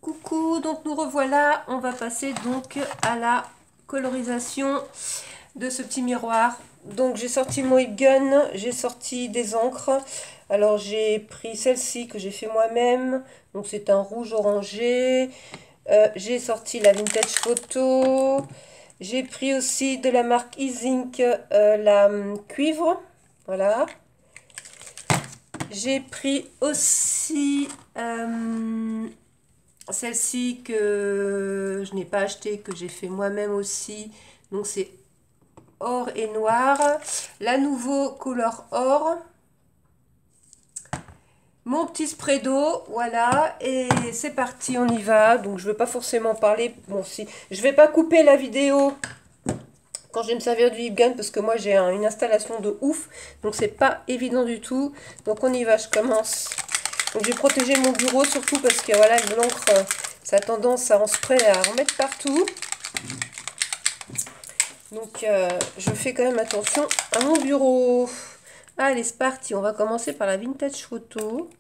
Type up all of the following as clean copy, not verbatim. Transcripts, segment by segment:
Coucou, donc nous revoilà, on va passer donc à la colorisation de ce petit miroir. Donc j'ai sorti mon heat gun, j'ai sorti des encres. Alors j'ai pris celle-ci que j'ai fait moi-même, donc c'est un rouge orangé. J'ai sorti la Vintage Photo. J'ai pris aussi de la marque Easink la cuivre, voilà. J'ai pris aussi celle-ci que je n'ai pas achetée, que j'ai fait moi-même aussi. Donc c'est or et noir. La nouveau couleur or. Mon petit spray d'eau, voilà. Et c'est parti, on y va. Donc je ne veux pas forcément parler. Bon, si je ne vais pas couper la vidéo quand je vais me servir du heat gun parce que moi j'ai une installation de ouf. Donc c'est pas évident du tout. Donc on y va, je commence. Donc je vais protéger mon bureau surtout parce que voilà, l'encre, ça a tendance à en spray à en mettre partout. Donc je fais quand même attention à mon bureau. Allez, c'est parti. On va commencer par la Vintage Photo.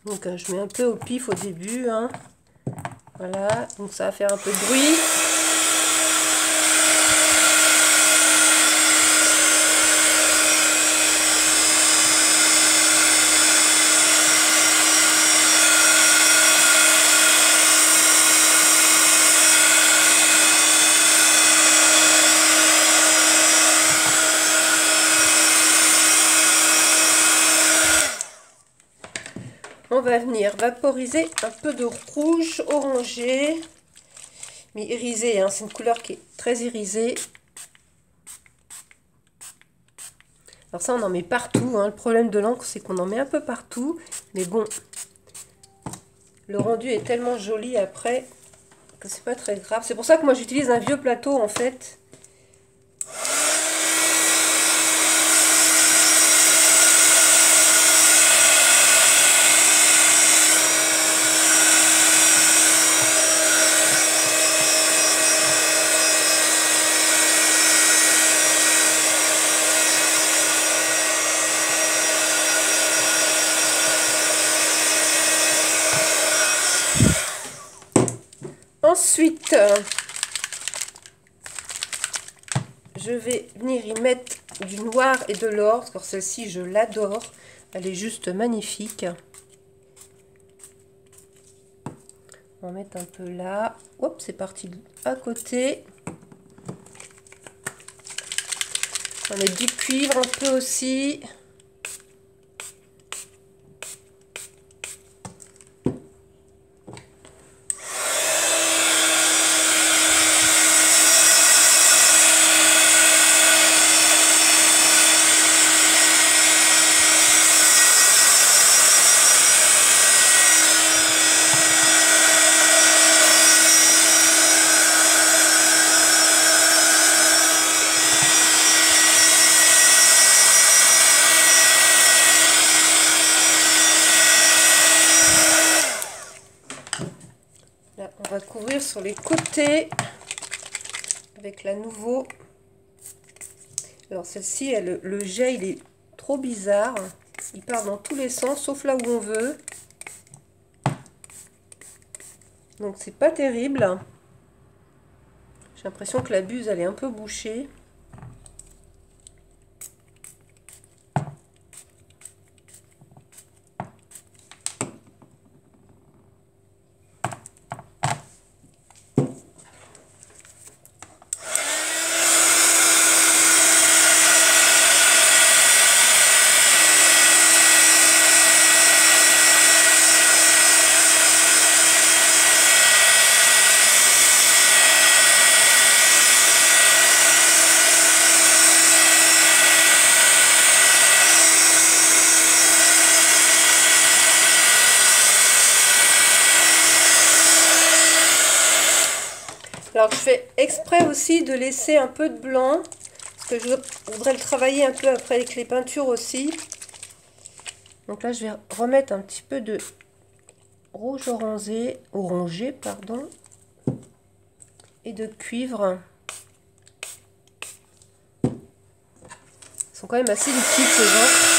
Donc je mets un peu au pif au début, hein. Voilà, donc ça va faire un peu de bruit. On va venir vaporiser un peu de rouge orangé, mais irisé, hein, c'est une couleur qui est très irisée. Alors ça, on en met partout, hein. Le problème de l'encre, c'est qu'on en met un peu partout, mais bon, le rendu est tellement joli après que c'est pas très grave. C'est pour ça que moi j'utilise un vieux plateau en fait. Ensuite, je vais venir y mettre du noir et de l'or. Parce que celle-ci, je l'adore. Elle est juste magnifique. On va mettre un peu là. Hop, c'est parti à côté. On va mettre du cuivre un peu aussi. Là, on va couvrir sur les côtés avec la nouveau. Alors celle-ci, le jet, il est trop bizarre. Il part dans tous les sens, sauf là où on veut. Donc c'est pas terrible. J'ai l'impression que la buse, elle est un peu bouchée. Alors je fais exprès aussi de laisser un peu de blanc, parce que je voudrais le travailler un peu après avec les peintures aussi. Donc là je vais remettre un petit peu de rouge orangé, pardon, et de cuivre. sont quand même assez liquides ces encres.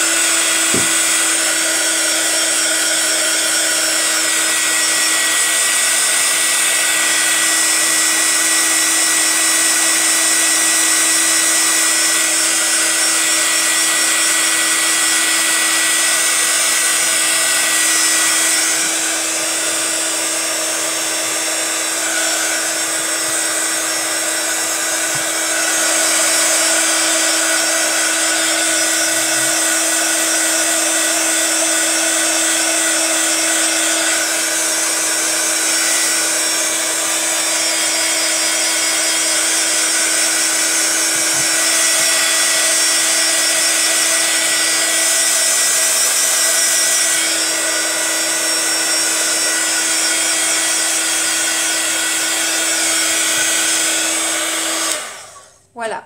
Voilà.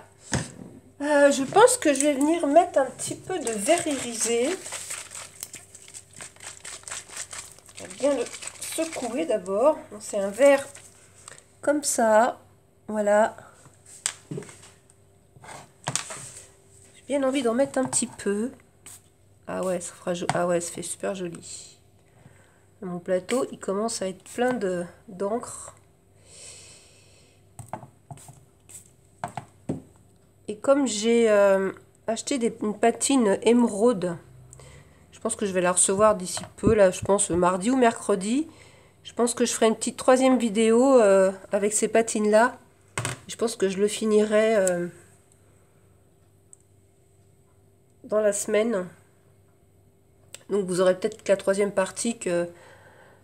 Je pense que je vais venir mettre un petit peu de verre irisé. Je vais bien le secouer d'abord. C'est un verre comme ça. Voilà. J'ai bien envie d'en mettre un petit peu. Ah ouais, ça fera ah ouais, ça fait super joli. Mon plateau, il commence à être plein d'encre. Et comme j'ai acheté une patine émeraude, je pense que je vais la recevoir d'ici peu, là je pense mardi ou mercredi. Je pense que je ferai une petite troisième vidéo avec ces patines là. Je pense que je le finirai dans la semaine. Donc vous aurez peut-être la troisième partie que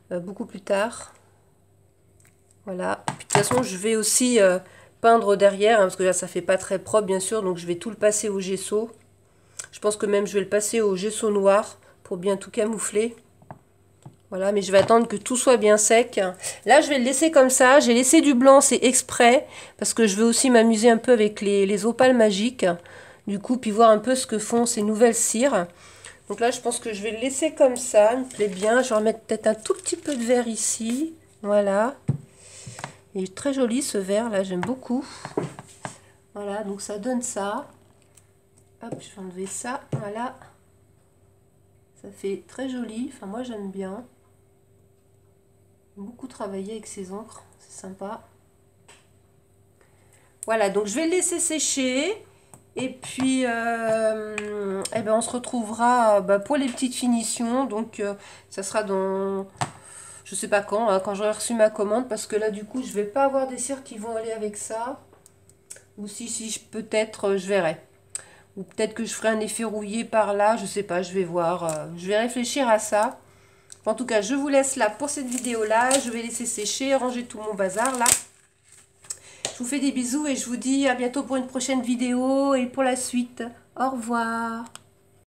beaucoup plus tard. Voilà. Et puis, de toute façon je vais aussi peindre derrière, hein, parce que là ça fait pas très propre bien sûr, donc je vais tout le passer au gesso. Je pense que même je vais le passer au gesso noir pour bien tout camoufler. Voilà, mais je vais attendre que tout soit bien sec. Là je vais le laisser comme ça, j'ai laissé du blanc, c'est exprès, parce que je veux aussi m'amuser un peu avec les opales magiques, du coup, puis voir un peu ce que font ces nouvelles cires. Donc là je pense que je vais le laisser comme ça, il me plaît bien. Je vais remettre peut-être un tout petit peu de vert ici, voilà. Il est très joli ce vert là, j'aime beaucoup. Voilà, donc ça donne ça. Hop, je vais enlever ça, voilà. Ça fait très joli, enfin moi j'aime bien. Beaucoup travaillé avec ces encres, c'est sympa. Voilà, donc je vais le laisser sécher. Et puis, eh ben, on se retrouvera pour les petites finitions. Donc, ça sera dans... Je sais pas quand, hein, quand j'aurai reçu ma commande, parce que là du coup je vais pas avoir des cires qui vont aller avec ça, ou si peut-être je verrai, ou peut-être que je ferai un effet rouillé par là, je sais pas, je vais voir, je vais réfléchir à ça. En tout cas je vous laisse là pour cette vidéo là, je vais laisser sécher, ranger tout mon bazar là. Je vous fais des bisous et je vous dis à bientôt pour une prochaine vidéo et pour la suite, au revoir.